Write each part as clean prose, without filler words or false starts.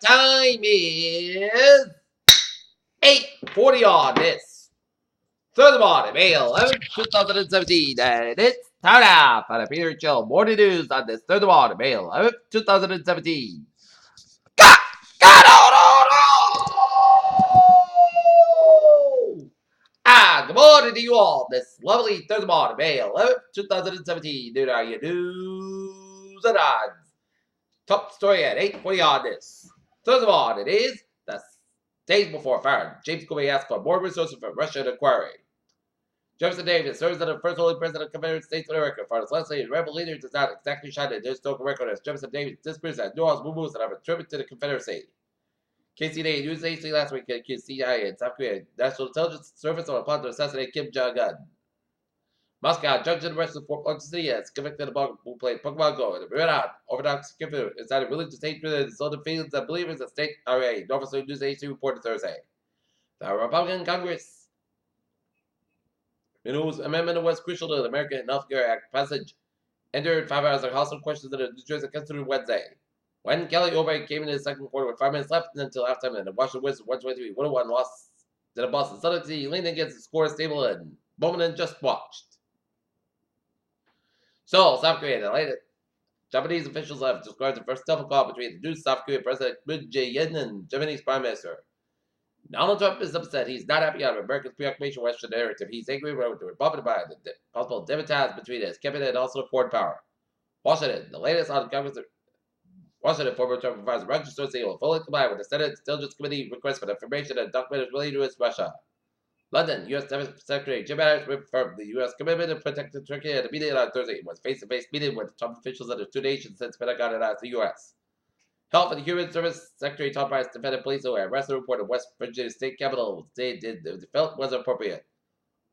time is 8:40 on this Thursday morning, May 11th, 2017, and it's time now for the Peter Chill Morning News on this Thursday morning, May 11th, 2017. Got good morning to you all this lovely Thursday morning, May 11th, 2017. Here are your news and odds. Top story at 8:40 on this Thursday morning is the days before fire. James Comey asked for more resources for Russian inquiry. Jefferson Davis serves as the first only president of the Confederate States of America. For his legislative rebel leader does not exactly shine a historical record as Jefferson Davis disproves that New Orleans moves that have attributed to the Confederacy. KCNA News Agency last week accused CIA and South Korea National Intelligence Service on a plot to assassinate Kim Jong-un. Moscow judge and arrested Fort Plug City as convicted of who played Pokemon Go and the Orthodox Confederate inside a religious hatred and insulted feelings of believers of state RA. Norfolk News Agency reported Thursday. The Republican Congress whose amendment was crucial to the American Health Care Act passage entered 5 hours of hostile questions in the New Jersey Constitution Wednesday. When Kelly Oubre came into the second quarter with 5 minutes left until halftime, and the Washington Wizards 123-101 lost to the Boston Celtics, he leaned against the score stable and Bowman just watched. So, South Korea, the latest Japanese officials have described the first telephone call between the new South Korean President Moon Jae-in and Japanese Prime Minister. Donald Trump is upset. He's not happy about America's preoccupation with Western narrative. He's angry with the Republican by the possible dividends between his cabinet and also foreign power. Washington, the latest on Congress. Washington, former Trump advisor Roger Stone will fully comply with the Senate Intelligence Committee request for information and documents related to Russia. London, U.S. Defense Secretary Jim Mattis reaffirmed the U.S. commitment to protect Turkey at a meeting on Thursday. It was face-to-face meeting with Trump officials of the two nations since Pentagon announced the U.S. Health and Human Service Secretary Tom Price defended police who arrested a report of West Virginia State Capitol they felt was appropriate.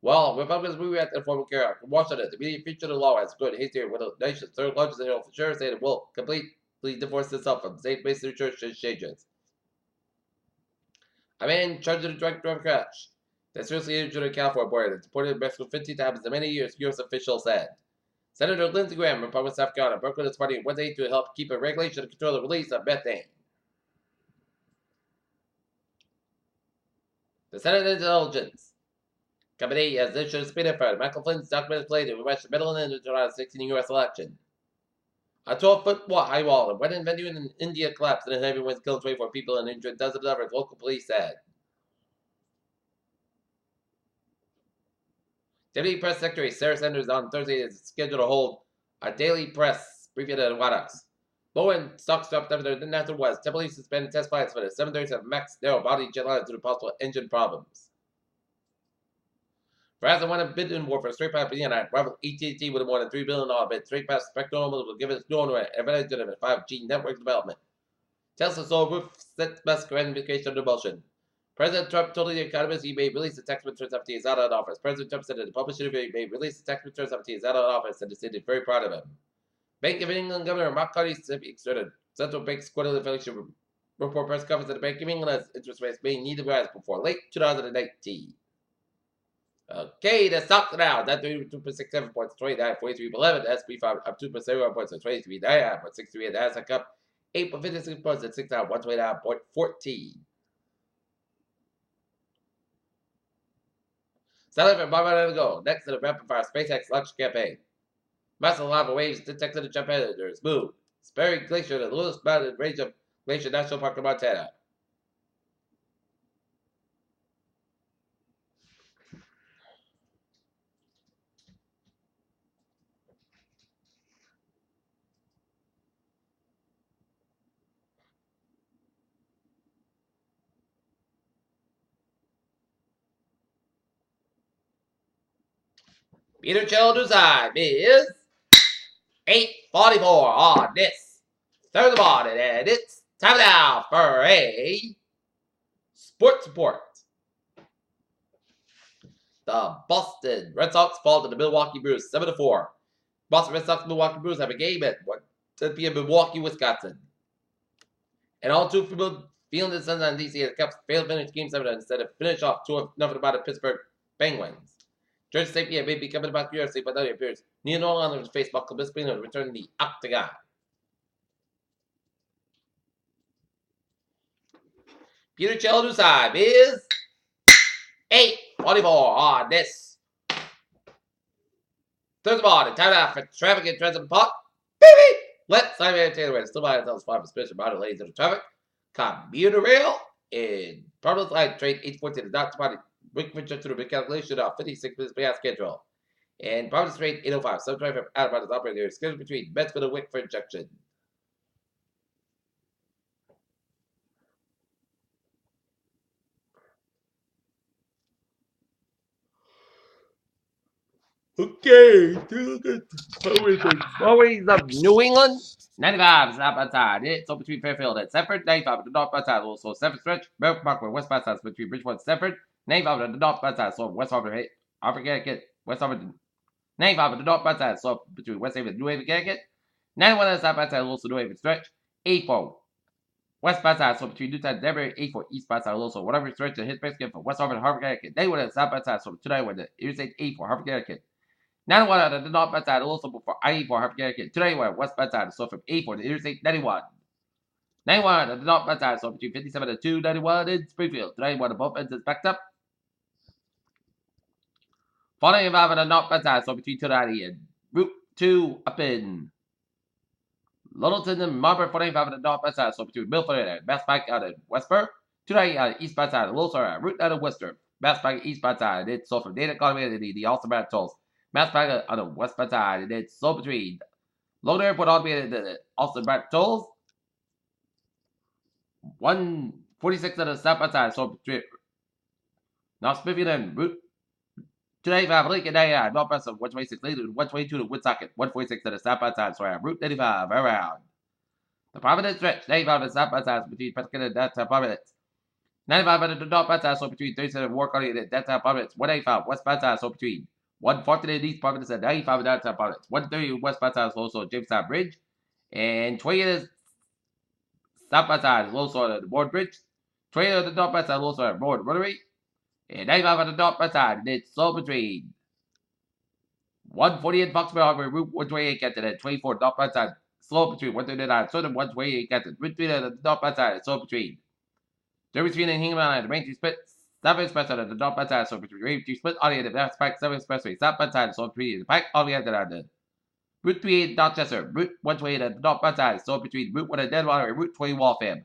Well, Republicans reacted to Affordable Care Act. Washington, the media featured the law as good hastier with the nation's third largest health insurance state will completely divorce itself from state-based insurance exchanges. A man charged with a drunk driver crash that seriously injured a California boy that deported in Mexico 15 times in many years, U.S. officials said. Senator Lindsey Graham, Republican South Carolina, broke with his party Wednesday to help keep a regulation to control the release of methane. The Senate Intelligence Committee has issued a subpoena for Michael Flynn's documents related to Russian meddling in the 2016 U.S. election. A 12-foot high wall and wedding venue in India collapsed and heavy winds killed 24 people and injured dozens of others, local police said. Deputy Press Secretary Sarah Sanders on Thursday is scheduled to hold a daily press briefing at the White House. Boeing stock dropped after the NASA was temporarily suspended test flights for the 737 MAX narrow-body jetliner due to possible engine problems. Verizon won a bidding war for a straight path beyond rival AT&T with a more than $3 billion bid. Straight path spectrum will give its new owner an advantage in 5G network development. Tesla sold roof set best gratification under motion. President Trump told the economist he may release the tax returns after he is out of office. President Trump said in the published interview he may release the tax returns after he is out of office and the city is very proud of him. Bank of England Governor Mark Carney exerted central bank's quarterly inflation report press conference at the Bank of England's interest rates may need to rise before late 2019. Okay, the stocks now. That 32.67 points, 29.43.11. SP 5 up 2.71 points, 23.9.63. And Nasdaq up 8.56 points at 6.129.14. Selling for $500 to go. Next to the rapid fire SpaceX launch campaign. Massive lava waves detected in Japan under its moon. Sperry Glacier, the lowest mountain range of Glacier National Park in Montana. Peter Children's time is 8:44 on this Thursday morning, and it's time now for a sports report. The Boston Red Sox fall to the Milwaukee Brewers 7-4. Boston Red Sox and Milwaukee Brewers have a game at 10 p.m. in Milwaukee, Wisconsin. And all two Field and Suns on DC, the Cubs failed to finish Game 7 instead of finish off 2-0 about the Pittsburgh Penguins. Georgia State may be coming about UFC, but now it appears Neil Nolan on the face buckle discipline and return to the octagon. Peter Children's time is 8:44 on this Thursday morning. Time out for traffic and transit pot. Baby! Let's sign in Taylor. Still by the 5 suspicion about lanes in the traffic. Commuter rail in Providence Line train 814 is not spotted. Wiggins to the calculation of 56 minutes past schedule. And Providence train 805. Some traffic out of Providence operator scheduled between Medford and Wickford Junction. Okay, look at Always of New England. 95 south outside. It's so between Fairfield and Stafford. 95 at the north outside. Also Stafford stretch. Berwick Parkway west outside between Bridgeport and Stafford. 95 at the north outside. So west Harvard. Connecticut. West Harvard. 95 at the north outside. So between West Haven and New Haven, Connecticut. 91 at the south outside. Also New Haven stretch. 84 west outside. So between Newtown and Denver. 84 east outside. Also whatever stretch and hit basket for West Harvard and Harvard, Connecticut. 91 at the south outside. So tonight with the Interstate 84 Harvard, Connecticut. 91 at the north outside, also for I-84 Harvard, Connecticut. 291 west outside, so from 84 to Interstate 91. 91 at the north outside, so between 57 and 291 in Springfield. 291 at both ends is backed up. 495 at the north outside, so between 290 and Route 2 up in Littleton and Marlboro. 495 at the north outside, so between Milford and Bass Pike out in Westboro. 290 at the east outside, Little Sorrow, Route out of Worcester. Bass Pike east outside, it's so from Dana Economy to the Austin Brad tolls. Mass Pike on the west side, and it's so between Logan Airport all the way to the Austin Brad tolls. 146 on the south side, so between North Smithfield and Route 295, Lincoln, northwest of 126, 122 to Woodsocket, 146 on the south side, so Route 95 around. The Providence stretch, 95 on the south side, between Prescott and downtown Providence. 95 on the north side, so between 37 and War County and downtown Providence. 185 west side, so between 140 in East Providence and 95 in downtown Providence. 130 west side is also Jamestown Bridge. And 20 is south side is also the Board Bridge. 20 on the north side is also the Board Rotary. And 95 on the north side, and it's so between 140 in Foxborough Harbor, Route 128 Canton, and 24 north side, slow between 139 Southern 128 Canton. Route 3 on the north side is so between Derby Street and Hingham Island, Rain Split. 7 Expressway at the north side, so between Raintree Split, all the way to the Mass Pike 7 Expressway, south side, so between the Pike, all the way to the Route 28 Dorchester, Route 128 at the north side, so between Route 1 at Denmark and Route 20 Waltham.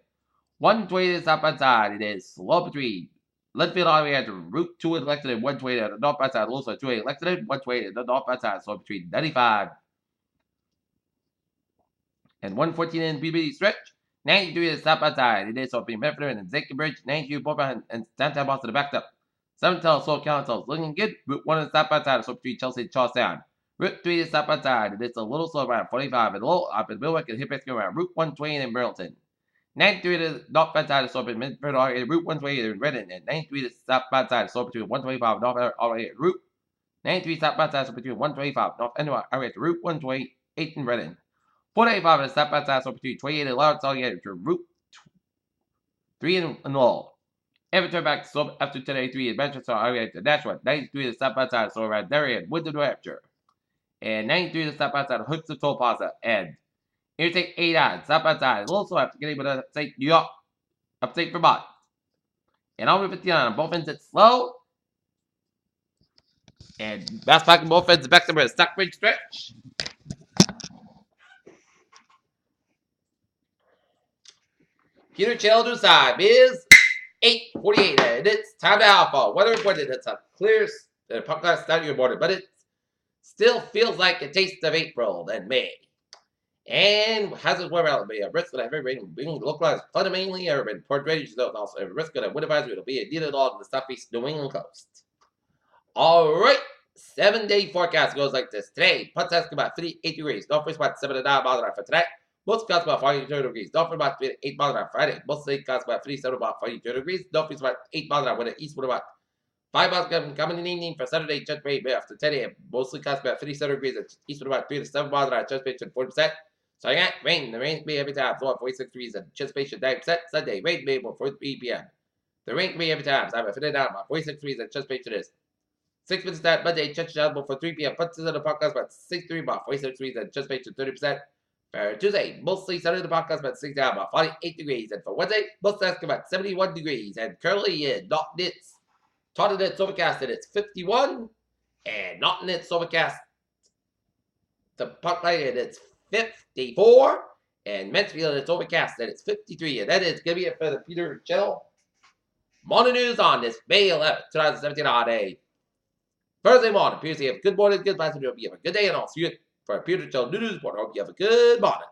128 south side, it is slow between Linfield all the way to Route 2 at Lexington, 128 at the north side, also 228 Lexington, 128 at the north side, so between 95 and 114 in BB stretch. 93 is south side. It is so between Medford and Zinke Bridge. 92 Bournemouth and downtown Boston backed up. 7 tells slow councils looking good. Route 1 is south side, so between Chelsea and Charlestown. Route 3 is south side. It is a little slow around 45 and a little up in Millwick and Hippies around Route 120 in Burlington. 93 is north side, so between Medford and Route 120 in Redden. And 93 is south side, so between 125 north all the way at Route. 93 south side, so between 125 north anywhere all the way to Route 128 in Redden. 485 is south side, so between 28 and Lawrence all the way to Route 3 and Lowell. Everton back so after 1083 in Manchester all the way to Nashua. 93 is south side, so around Derry and Wyndham, New Hampshire. And 93 is south side, Hudson Toll Plaza. And Interstate 89, south side, a little slow after getting with upstate New York, upstate Vermont. And all the way 59 on both ends, it's slow. And Mass Pike on both ends, back to the Stockbridge stretch. Peter Children's time is 8:48, and it's time to Alpha. Weather reported it's a clear podcast start of your morning, but it still feels like a taste of April and May. And hazard weather out be a risk of heavy rain being localized fundamentally or in port drainage zones. Also, a risk of a wind advisory will be needed along the southeast New England coast. All right, 7-day forecast goes like this. Today, Putts about 58 degrees. Northwest about 7 to 9 miles an hour for tonight. Most costs about 42 degrees. North about 8 miles an hour Friday. Most state costs about 37 about 42 degrees. North is about 8 miles an hour. With the east with about 5 miles coming in the evening for Saturday. Just rate after 10 a.m. Mostly costs about 57 degrees. East with about 3 to 7 miles an hour. Just rate 40%. So I got rain. The rain can be every time. So 46 degrees. Anticipation 9%. Sunday rain may be about 4 p.m. The rain can be every time. So I'm at 59 about 46 degrees. Anticipation is 6 minutes that Monday. Touchdown for 3 p.m. Putts in the podcast about 6 3 about 46 degrees. Anticipation 30%. For Tuesday, mostly sunny the podcast about 60 about 48 degrees. And for Wednesday, mostly about 71 degrees. And currently in Not Nits, Taunton it's overcast and it's 51. And Not Nits overcast the puck light and it's 54. And Mansfield it's overcast and it's 53. And that is going to be it for the Peter Channel Morning News on this May 11th, 2017 on a Thursday morning. Peter, you have a good morning, good night, and you have a good day, and I'll see you for a Peter Channel News report. I hope you have a good morning.